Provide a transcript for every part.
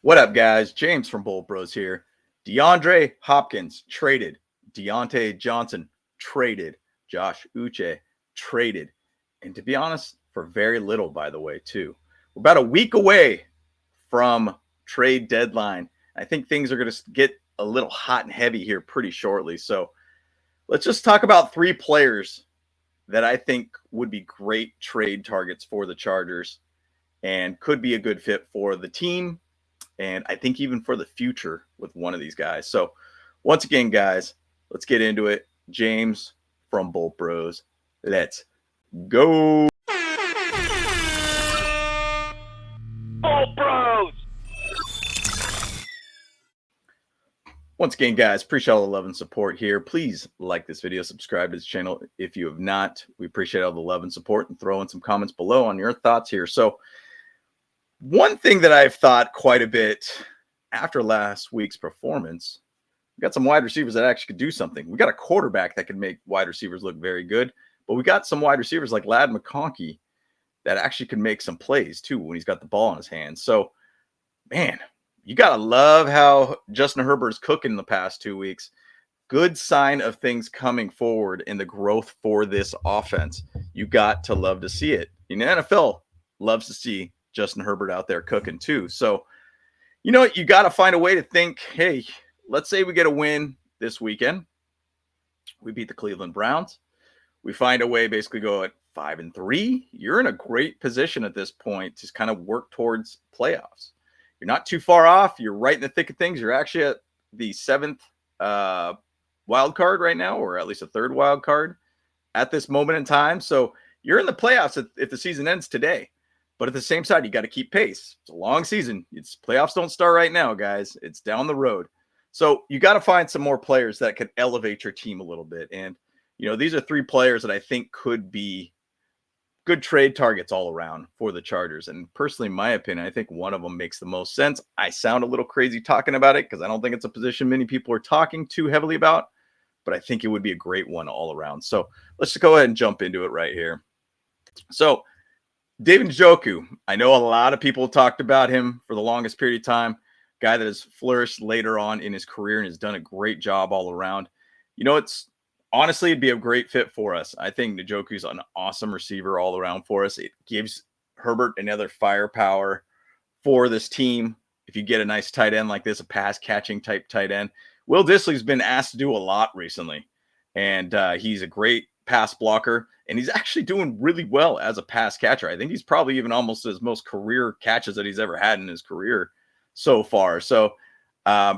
What up, guys? James from Bolt Bros here. DeAndre Hopkins traded. Deontay Johnson traded. Josh Uche traded. And to be honest, for very little, by the way, too. We're about a week away from trade deadline. I think things are going to get a little hot and heavy here pretty shortly. So let's just talk about three players that I think would be great trade targets for the Chargers and could be a good fit for the team. And I think even for the future with one of these guys. So once again, guys, let's get into it. James from Bolt Bros. Let's go. Bolt Bros. Once again, guys, appreciate all the love and support here. Please like this video, subscribe to this channel if you have not. We appreciate all the love and support, and throw in some comments below on your thoughts here. So one thing that I've thought quite a bit after last week's performance, we got some wide receivers that actually could do something. We got a quarterback that could make wide receivers look very good, but we got some wide receivers like Ladd McConkey that actually could make some plays too when he's got the ball in his hands. So, man, you got to love how Justin Herbert is cooking in the past 2 weeks. Good sign of things coming forward in the growth for this offense. You got to love to see it. The NFL loves to see Justin Herbert out there cooking too. So, you know, you got to find a way to think, hey, let's say we get a win this weekend. We beat the Cleveland Browns. We find a way, basically go at 5-3. You're in a great position at this point to kind of work towards playoffs. You're not too far off. You're right in the thick of things. You're actually at the 7th wild card right now, or at least a 3rd wild card at this moment in time. So you're in the playoffs if the season ends today. But at the same side, you got to keep pace. It's a long season. Playoffs don't start right now, guys. It's down the road. So you got to find some more players that could elevate your team a little bit. And, you know, these are three players that I think could be good trade targets all around for the Chargers. And personally, in my opinion, I think one of them makes the most sense. I sound a little crazy talking about it because I don't think it's a position many people are talking too heavily about, but I think it would be a great one all around. So let's just go ahead and jump into it right here. So David Njoku, I know a lot of people talked about him for the longest period of time. Guy that has flourished later on in his career and has done a great job all around. You know, honestly, it'd be a great fit for us. I think Njoku's an awesome receiver all around for us. It gives Herbert another firepower for this team. If you get a nice tight end like this, a pass catching type tight end. Will Dissly's been asked to do a lot recently, and he's a great pass blocker, and he's actually doing really well as a pass catcher. I think he's probably even almost his most career catches that he's ever had in his career so far. So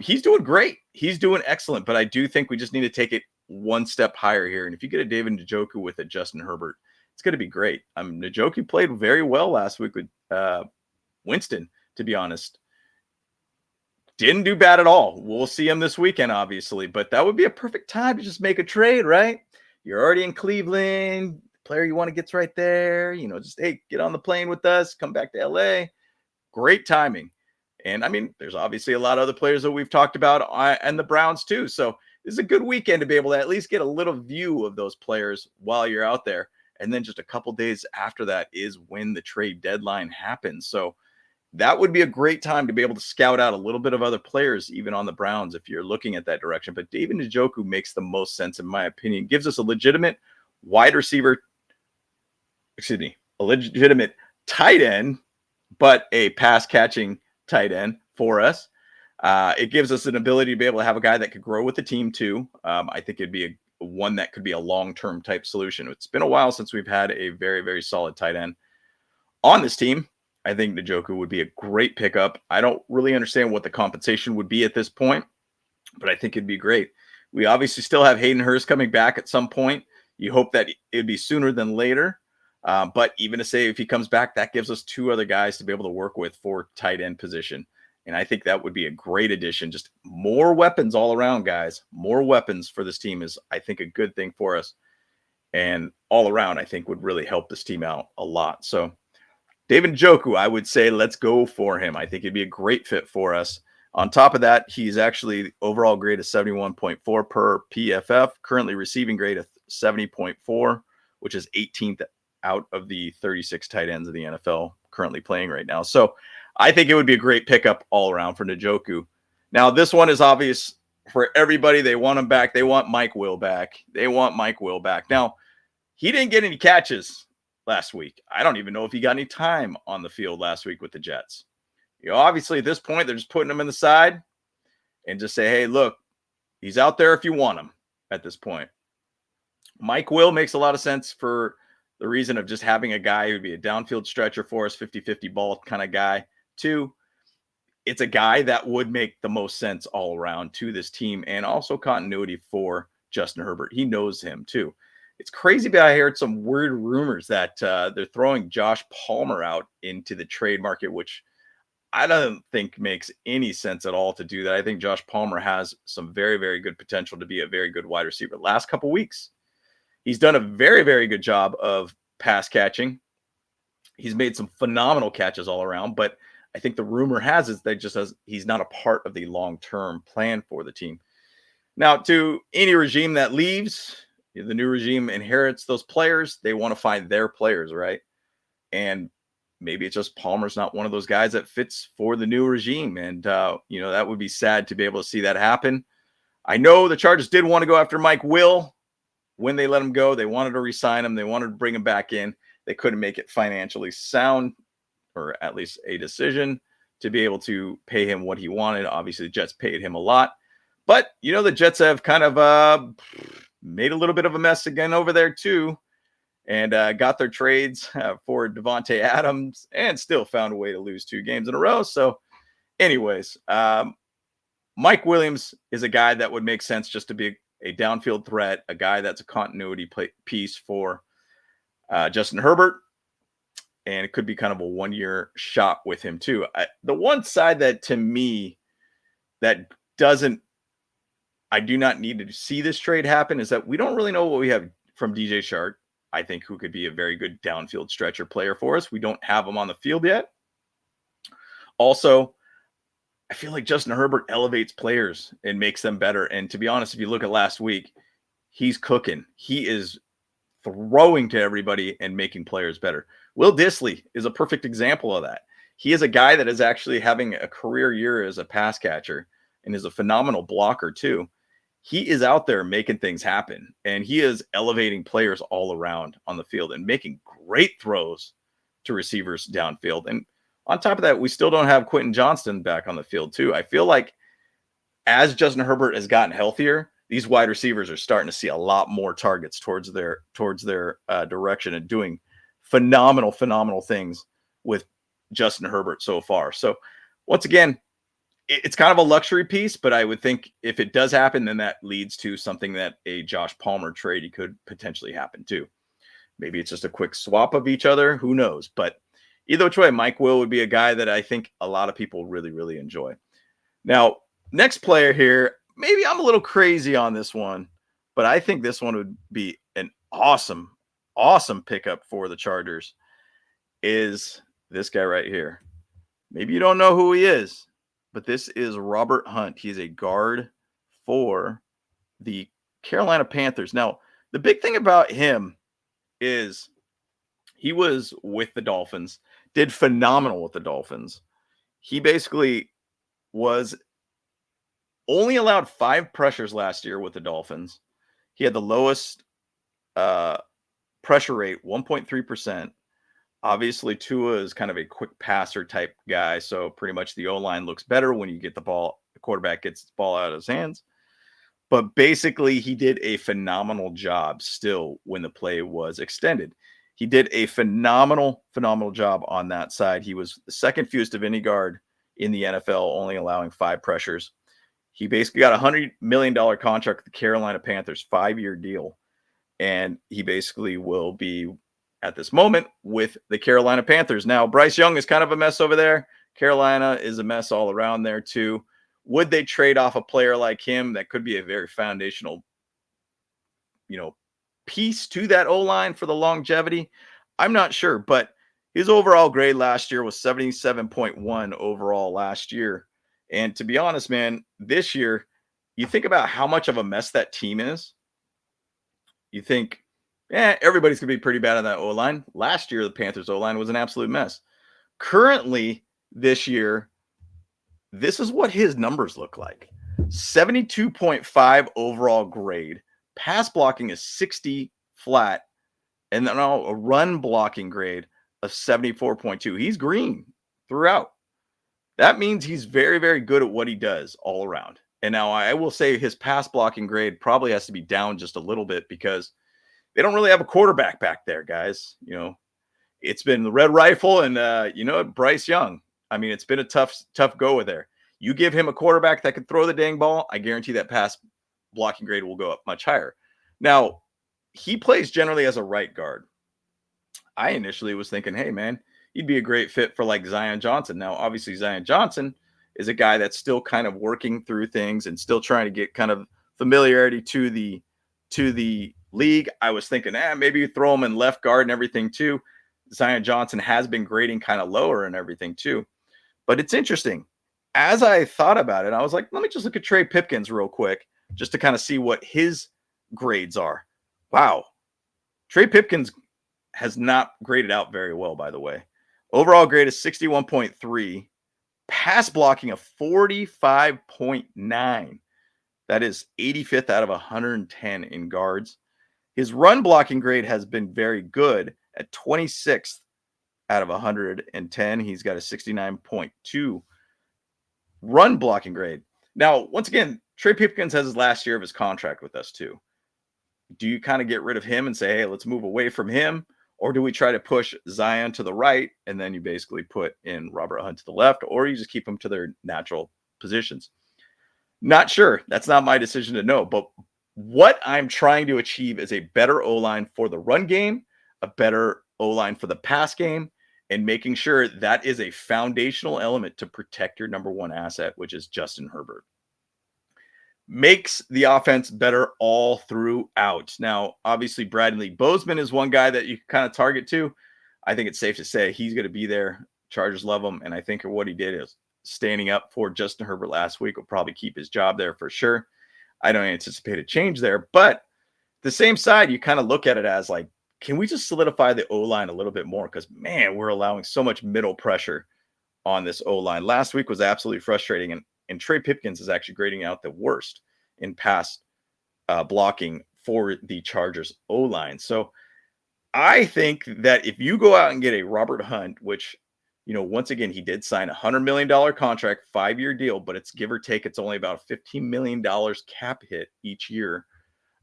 he's doing great. He's doing excellent, but I do think we just need to take it one step higher here. And if you get a David Njoku with a Justin Herbert, it's going to be great. Njoku played very well last week with Winston, to be honest. Didn't do bad at all. We'll see him this weekend, obviously, but that would be a perfect time to just make a trade, right? You're already in Cleveland. The player you want to get's right there. You know, just, hey, get on the plane with us. Come back to LA. Great timing. And, I mean, there's obviously a lot of other players that we've talked about and the Browns too. So this is a good weekend to be able to at least get a little view of those players while you're out there. And then just a couple days after that is when the trade deadline happens. So that would be a great time to be able to scout out a little bit of other players, even on the Browns, if you're looking at that direction. But David Njoku makes the most sense, in my opinion. Gives us a legitimate wide receiver, a legitimate tight end, but a pass-catching tight end for us. It gives us an ability to be able to have a guy that could grow with the team, too. I think it'd be one that could be a long-term type solution. It's been a while since we've had a very, very solid tight end on this team. I think Njoku would be a great pickup. I don't really understand what the compensation would be at this point, but I think it'd be great. We obviously still have Hayden Hurst coming back at some point. You hope that it'd be sooner than later. But even to say if he comes back, that gives us two other guys to be able to work with for tight end position. And I think that would be a great addition. Just more weapons all around, guys. More weapons for this team is, I think, a good thing for us. And all around, I think, would really help this team out a lot. So David Njoku, I would say let's go for him. I think it'd be a great fit for us. On top of that, he's actually the overall grade of 71.4 per PFF, currently receiving grade of 70.4, which is 18th out of the 36 tight ends of the NFL currently playing right now. So I think it would be a great pickup all around for Njoku. Now, this one is obvious for everybody. They want him back. They want Mike Will back. They want Mike Will back. Now, he didn't get any catches last week. I don't even know if he got any time on the field last week with the Jets. Obviously at this point, they're just putting him in the side and just say, hey, look, he's out there if you want him at this point. Mike Will makes a lot of sense for the reason of just having a guy who'd be a downfield stretcher for us, 50-50 ball kind of guy. Two, it's a guy that would make the most sense all around to this team and also continuity for Justin Herbert. He knows him too. It's crazy, but I heard some weird rumors that they're throwing Josh Palmer out into the trade market, which I don't think makes any sense at all to do that. I think Josh Palmer has some very, very good potential to be a very good wide receiver. Last couple weeks, he's done a very, very good job of pass catching. He's made some phenomenal catches all around, but I think the rumor has is that just says he's not a part of the long-term plan for the team. Now, to any regime that leaves, the new regime inherits those players. They want to find their players, right? And maybe it's just Palmer's not one of those guys that fits for the new regime. And, that would be sad to be able to see that happen. I know the Chargers did want to go after Mike Will when they let him go. They wanted to re-sign him. They wanted to bring him back in. They couldn't make it financially sound, or at least a decision to be able to pay him what he wanted. Obviously, the Jets paid him a lot. But, the Jets have kind of made a little bit of a mess again over there, too. And got their trades for Devontae Adams and still found a way to lose 2 games in a row. So anyways, Mike Williams is a guy that would make sense just to be a downfield threat, a guy that's a continuity piece for Justin Herbert. And it could be kind of a 1-year shot with him too. The one side that to me that I do not need to see this trade happen is that we don't really know what we have from DJ Chark. I think who could be a very good downfield stretcher player for us. We don't have him on the field yet. Also, I feel like Justin Herbert elevates players and makes them better. And to be honest, if you look at last week, he's cooking. He is throwing to everybody and making players better. Will Dissly is a perfect example of that. He is a guy that is actually having a career year as a pass catcher and is a phenomenal blocker too. He is out there making things happen, and he is elevating players all around on the field and making great throws to receivers downfield. And on top of that, we still don't have Quentin Johnston back on the field too. I feel like as Justin Herbert has gotten healthier, these wide receivers are starting to see a lot more targets towards their direction and doing phenomenal things with Justin Herbert so far. So once again, it's kind of a luxury piece, but I would think if it does happen, then that leads to something that a Josh Palmer trade could potentially happen too. Maybe it's just a quick swap of each other. Who knows? But either which way, Mike Will would be a guy that I think a lot of people really, really enjoy. Now, next player here, maybe I'm a little crazy on this one, but I think this one would be an awesome pickup for the Chargers is this guy right here. Maybe you don't know who he is, but this is Robert Hunt. He's a guard for the Carolina Panthers. Now, the big thing about him is he was with the Dolphins, did phenomenal with the Dolphins. He basically was only allowed 5 pressures last year with the Dolphins. He had the lowest pressure rate, 1.3%. Obviously, Tua is kind of a quick passer type guy, so pretty much the O-line looks better when you get the ball. The quarterback gets the ball out of his hands. But basically, he did a phenomenal job still when the play was extended. He did a phenomenal job on that side. He was the second fewest of any guard in the NFL, only allowing 5 pressures. He basically got a $100 million contract with the Carolina Panthers, 5-year deal. And he basically will be at this moment with the Carolina Panthers. Now, Bryce Young is kind of a mess over there. Carolina is a mess all around there too. Would they trade off a player like him that could be a very foundational, piece to that O-line for the longevity? I'm not sure, but his overall grade last year was 77.1 overall last year. And to be honest, man, this year, you think about how much of a mess that team is. You think, everybody's going to be pretty bad on that O-line. Last year, the Panthers O-line was an absolute mess. Currently, this year, this is what his numbers look like. 72.5 overall grade. Pass blocking is 60 flat. And then a run blocking grade of 74.2. He's green throughout. That means he's very, very good at what he does all around. And now I will say his pass blocking grade probably has to be down just a little bit because they don't really have a quarterback back there, guys. It's been the Red Rifle and, Bryce Young. I mean, it's been a tough go with there. You give him a quarterback that can throw the dang ball, I guarantee that pass blocking grade will go up much higher. Now, he plays generally as a right guard. I initially was thinking, hey, man, he'd be a great fit for like Zion Johnson. Now, obviously, Zion Johnson is a guy that's still kind of working through things and still trying to get kind of familiarity to the league. I was thinking, maybe you throw him in left guard and everything too. Zion Johnson has been grading kind of lower and everything too. But it's interesting. As I thought about it, I was like, let me just look at Trey Pipkins real quick just to kind of see what his grades are. Wow. Trey Pipkins has not graded out very well, by the way. Overall grade is 61.3. Pass blocking of 45.9. That is 85th out of 110 in guards. His run blocking grade has been very good at 26th out of 110. He's got a 69.2 run blocking grade. Now, once again, Trey Pipkins has his last year of his contract with us too. Do you kind of get rid of him and say, hey, let's move away from him? Or do we try to push Zion to the right and then you basically put in Robert Hunt to the left, or you just keep them to their natural positions? Not sure. That's not my decision to know. But what I'm trying to achieve is a better O-line for the run game, a better O-line for the pass game, and making sure that is a foundational element to protect your number one asset, which is Justin Herbert. Makes the offense better all throughout. Now, obviously, Bradley Bozeman is one guy that you can kind of target to. I think it's safe to say he's going to be there. Chargers love him. And I think what he did is standing up for Justin Herbert last week will probably keep his job there for sure. I don't anticipate a change there. But the same side, you kind of look at it as like, can we just solidify the O-line a little bit more? Because, man, we're allowing so much middle pressure on this O-line. Last week was absolutely frustrating. And Trey Pipkins is actually grading out the worst in pass blocking for the Chargers O-line. So I think that if you go out and get a Robert Hunt, which, once again, he did sign a $100 million contract, 5-year deal, but it's give or take, it's only about $15 million cap hit each year.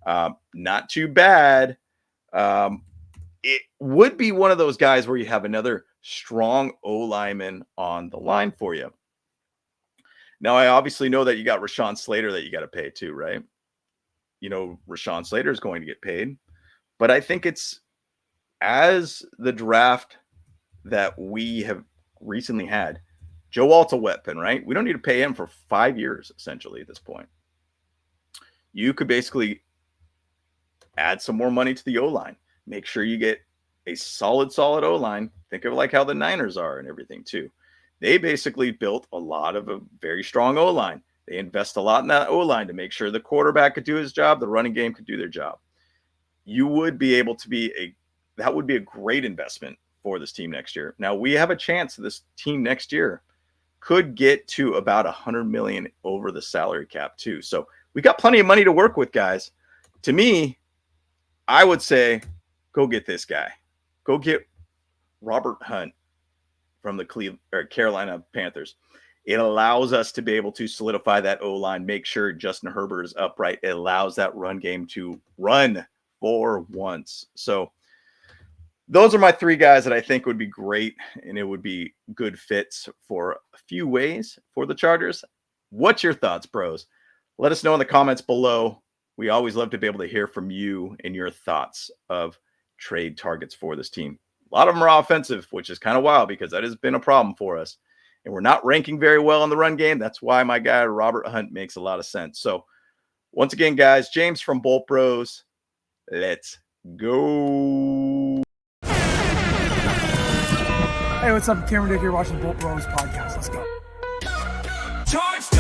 Not too bad. It would be one of those guys where you have another strong O-lineman on the line for you. Now, I obviously know that you got Rashawn Slater that you got to pay too, right? Rashawn Slater is going to get paid. But I think it's as the draft that we have recently had, Joe Alt's a weapon, right? We don't need to pay him for 5 years, essentially, at this point. You could basically add some more money to the O-line. Make sure you get a solid O-line. Think of it like how the Niners are and everything too. They basically built a lot of a very strong O-line. They invest a lot in that O-line to make sure the quarterback could do his job, the running game could do their job. You would be able to that would be a great investment for this team next year. Now, we have a chance this team next year could get to about $100 million over the salary cap too. So we got plenty of money to work with, guys. To me, I would say go get this guy. Go get Robert Hunt from the Carolina Panthers. It allows us to be able to solidify that O-line, make sure Justin Herbert is upright. It allows that run game to run for once. So those are my 3 guys that I think would be great, and it would be good fits for a few ways for the Chargers. What's your thoughts, bros? Let us know in the comments below. We always love to be able to hear from you and your thoughts of trade targets for this team. A lot of them are offensive, which is kind of wild because that has been a problem for us. And we're not ranking very well in the run game. That's why my guy, Robert Hunt, makes a lot of sense. So once again, guys, James from Bolt Bros, let's go. Hey, what's up? Cameron Dick here watching the Bolt Bros podcast. Let's go. Touchdown!